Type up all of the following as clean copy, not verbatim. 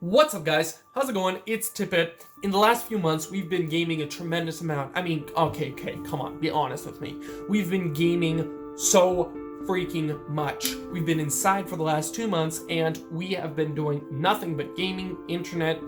What's up, guys? How's it going? It's TiPit. In the last few months, we've been gaming a tremendous amount. Okay, come on, be honest with me. We've been gaming so freaking much. We've been inside for the last 2 months, and we have been doing nothing but gaming, internet,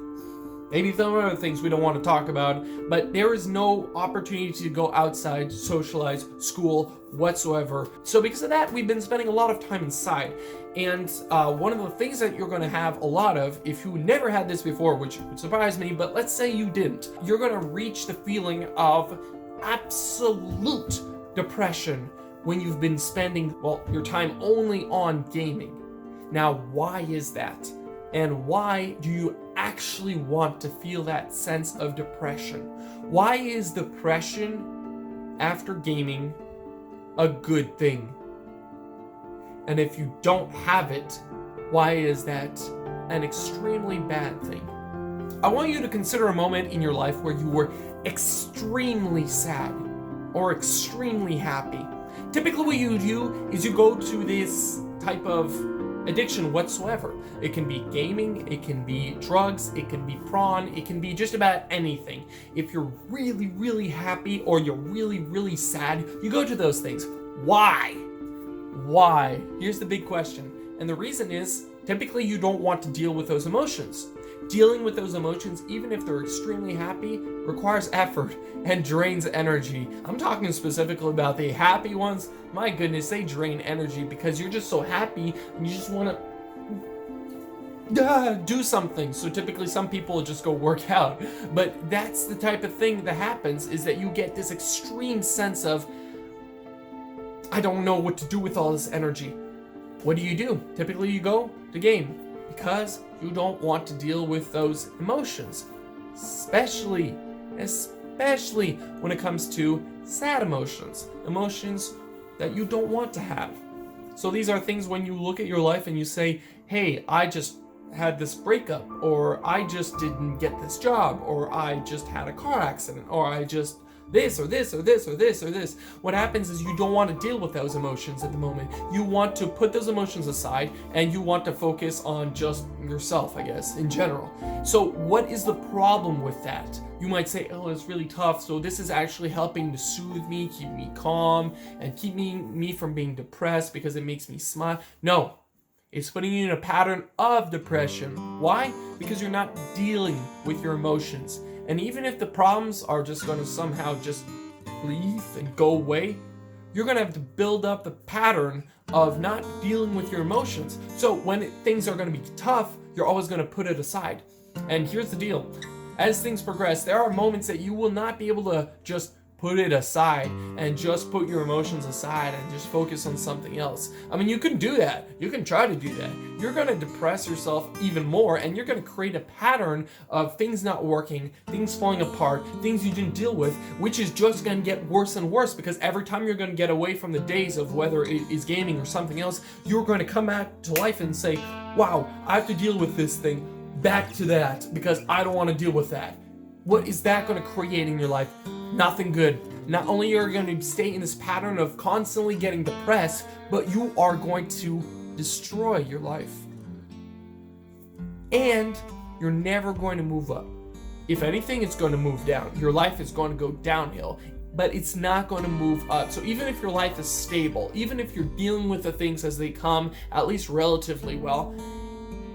maybe some other things we don't want to talk about, but there is no opportunity to go outside, socialize, school, whatsoever. So because of that, we've been spending a lot of time inside. And one of the things that you're going to have a lot of, if you never had this before, which would surprise me, but let's say you didn't, you're going to reach the feeling of absolute depression when you've been spending, your time only on gaming. Now, why is that? And why do you actually want to feel that sense of depression? Why is depression after gaming a good thing? And if you don't have it, why is that an extremely bad thing? I want you to consider a moment in your life where you were extremely sad or extremely happy. Typically what you do is you go to this type of addiction whatsoever. It can be gaming, it can be drugs, it can be prawn, it can be just about anything. If you're really, really happy or you're really, really sad, you go to those things. Why? Why? Here's the big question. And the reason is, typically you don't want to deal with those emotions. Dealing with those emotions, even if they're extremely happy, requires effort and drains energy. I'm talking specifically about the happy ones. My goodness, they drain energy because you're just so happy and you just want to do something. So typically some people just go work out. But that's the type of thing that happens, is that you get this extreme sense of, I don't know what to do with all this energy. What do? Typically you go to game because you don't want to deal with those emotions, especially when it comes to sad emotions that you don't want to have. So these are things when you look at your life and you say, hey, I just had this breakup, or I just didn't get this job, or I just had a car accident, or I just this or this or this or this or this. What happens is you don't want to deal with those emotions at the moment. You want to put those emotions aside and you want to focus on just yourself, I guess, in general. So what is the problem with that? You might say, oh, it's really tough. So this is actually helping to soothe me, keep me calm, and keep me from being depressed because it makes me smile. No, it's putting you in a pattern of depression. Why? Because you're not dealing with your emotions. And even if the problems are just going to somehow just leave and go away, you're going to have to build up the pattern of not dealing with your emotions. So when things are going to be tough, you're always going to put it aside. And here's the deal. As things progress, there are moments that you will not be able to just put it aside and just put your emotions aside and just focus on something else. I mean, you can do that. You can try to do that. You're going to depress yourself even more, and you're going to create a pattern of things not working, things falling apart, things you didn't deal with, which is just going to get worse and worse, because every time you're going to get away from the days of whether it is gaming or something else, you're going to come back to life and say, wow, I have to deal with this thing, back to that, because I don't want to deal with that. What is that going to create in your life? Nothing good. Not only are you going to stay in this pattern of constantly getting depressed, but you are going to destroy your life. And you're never going to move up. If anything, it's going to move down. Your life is going to go downhill, but it's not going to move up. So even if your life is stable, even if you're dealing with the things as they come, at least relatively well,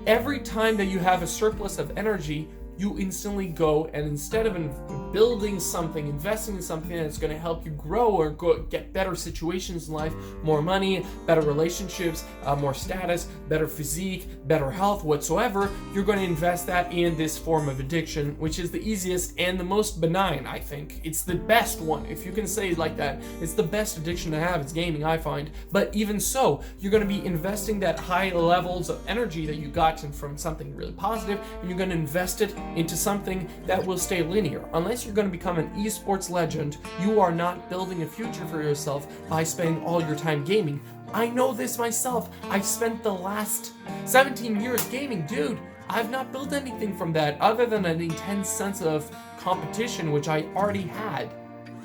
every time that you have a surplus of energy, you instantly go and instead of building something, investing in something that's going to help you grow or get better situations in life, more money, better relationships, more status, better physique, better health, whatsoever, you're going to invest that in this form of addiction, which is the easiest and the most benign, I think. It's the best one, if you can say it like that. It's the best addiction to have. It's gaming, I find. But even so, you're going to be investing that high levels of energy that you got from something really positive, and you're going to invest it into something that will stay linear. Unless you're going to become an esports legend, you are not building a future for yourself by spending all your time gaming. I know this myself. I've spent the last 17 years gaming. Dude, I've not built anything from that other than an intense sense of competition, which I already had.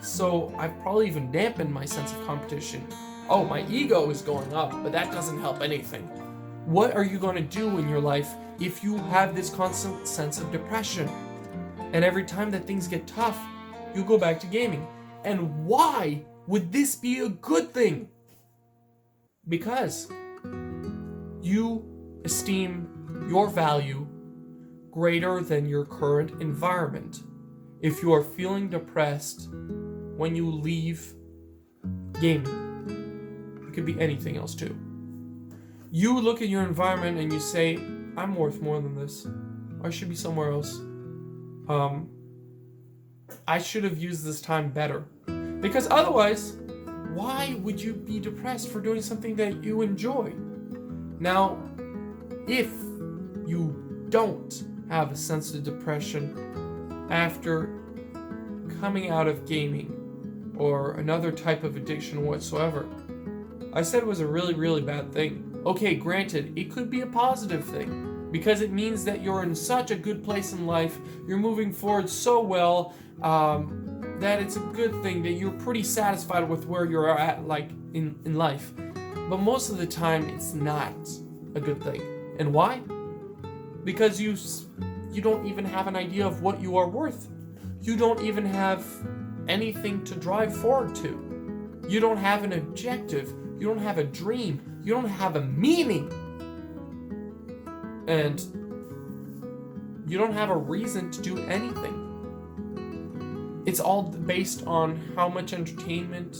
So I've probably even dampened my sense of competition. Oh, my ego is going up, but that doesn't help anything. What are you going to do in your life if you have this constant sense of depression? And every time that things get tough, you go back to gaming. And why would this be a good thing? Because you esteem your value greater than your current environment. If you are feeling depressed when you leave gaming, it could be anything else too. You look at your environment and you say, I'm worth more than this. I should be somewhere else. I should have used this time better. Because otherwise, why would you be depressed for doing something that you enjoy? Now, if you don't have a sense of depression after coming out of gaming or another type of addiction whatsoever, I said it was a really, really bad thing. Okay, granted, it could be a positive thing because it means that you're in such a good place in life, you're moving forward so well, that it's a good thing that you're pretty satisfied with where you're at, like in life. But most of the time, it's not a good thing. And why? Because you don't even have an idea of what you are worth. You don't even have anything to drive forward to. You don't have an objective. You don't have a dream. You don't have a meaning. And you don't have a reason to do anything. It's all based on how much entertainment,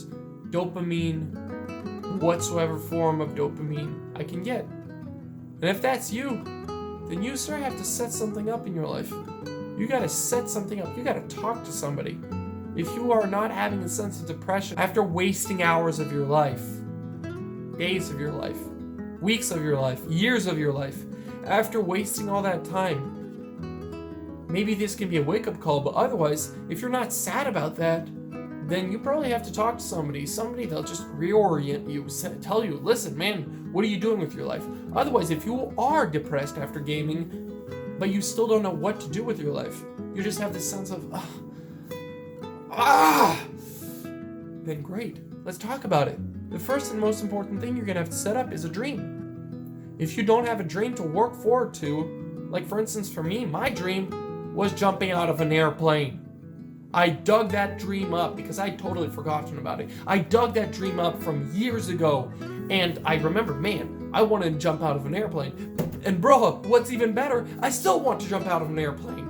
dopamine, whatsoever form of dopamine I can get. And if that's you, then you, sir, have to set something up in your life. You gotta set something up. You gotta talk to somebody. If you are not having a sense of depression after wasting hours of your life, days of your life, weeks of your life, years of your life, after wasting all that time, maybe this can be a wake-up call, but otherwise, if you're not sad about that, then you probably have to talk to somebody. Somebody that'll just reorient you, tell you, listen, man, what are you doing with your life? Then if you are depressed after gaming, but you still don't know what to do with your life, you just have this sense of, then great, let's talk about it. The first and most important thing you're gonna have to set up is a dream. If you don't have a dream to work forward to, like for instance for me, my dream was jumping out of an airplane. I dug that dream up because I'd totally forgotten about it. I dug that dream up from years ago, and I remember, man, I wanted to jump out of an airplane. And bro, what's even better, I still want to jump out of an airplane.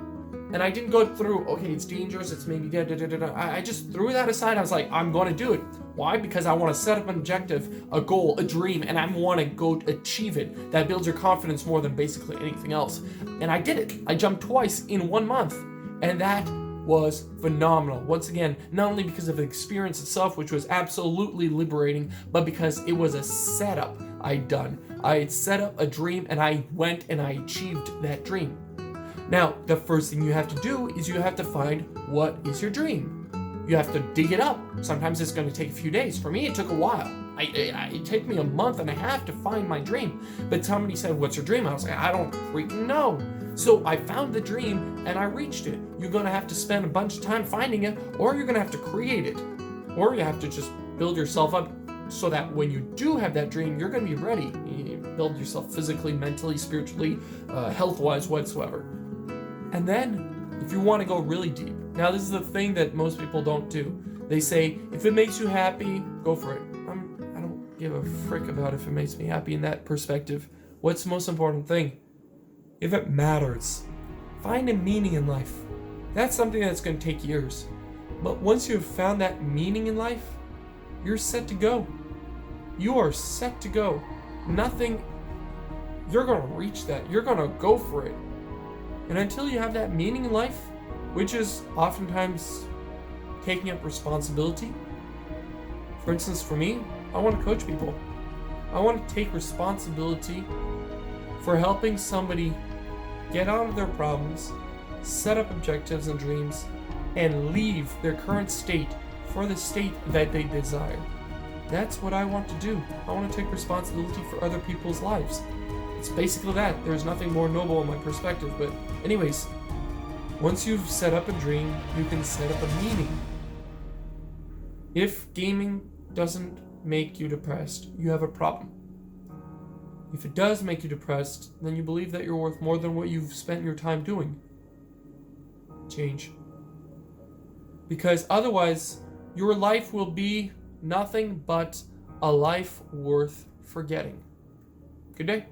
And I didn't go through, okay, it's dangerous, it's maybe I just threw that aside. I was like, I'm going to do it. Why? Because I want to set up an objective, a goal, a dream, and I want to go achieve it. That builds your confidence more than basically anything else. And I did it. I jumped twice in 1 month. And that was phenomenal. Once again, not only because of the experience itself, which was absolutely liberating, but because it was a setup I'd done. I had set up a dream and I went and I achieved that dream. Now, the first thing you have to do is you have to find what is your dream. You have to dig it up. Sometimes it's going to take a few days. For me, it took a while. It took me a month and a half to find my dream. But somebody said, what's your dream? I was like, I don't freaking know. So I found the dream and I reached it. You're going to have to spend a bunch of time finding it, or you're going to have to create it. Or you have to just build yourself up so that when you do have that dream, you're going to be ready. You build yourself physically, mentally, spiritually, health-wise, whatsoever. And then, if you want to go really deep, now this is the thing that most people don't do. They say, if it makes you happy, go for it. I don't give a frick about if it makes me happy in that perspective. What's the most important thing? If it matters, find a meaning in life. That's something that's going to take years. But once you've found that meaning in life, you're set to go. You are set to go. Nothing, you're going to reach that. You're going to go for it. And until you have that meaning in life, which is oftentimes taking up responsibility. For instance, for me, I want to coach people. I want to take responsibility for helping somebody get out of their problems, set up objectives and dreams, and leave their current state for the state that they desire. That's what I want to do. I want to take responsibility for other people's lives. It's basically that. There's nothing more noble in my perspective. But anyways, once you've set up a dream, you can set up a meaning. If gaming doesn't make you depressed, you have a problem. If it does make you depressed, then you believe that you're worth more than what you've spent your time doing. Change. Because otherwise, your life will be nothing but a life worth forgetting. Good day.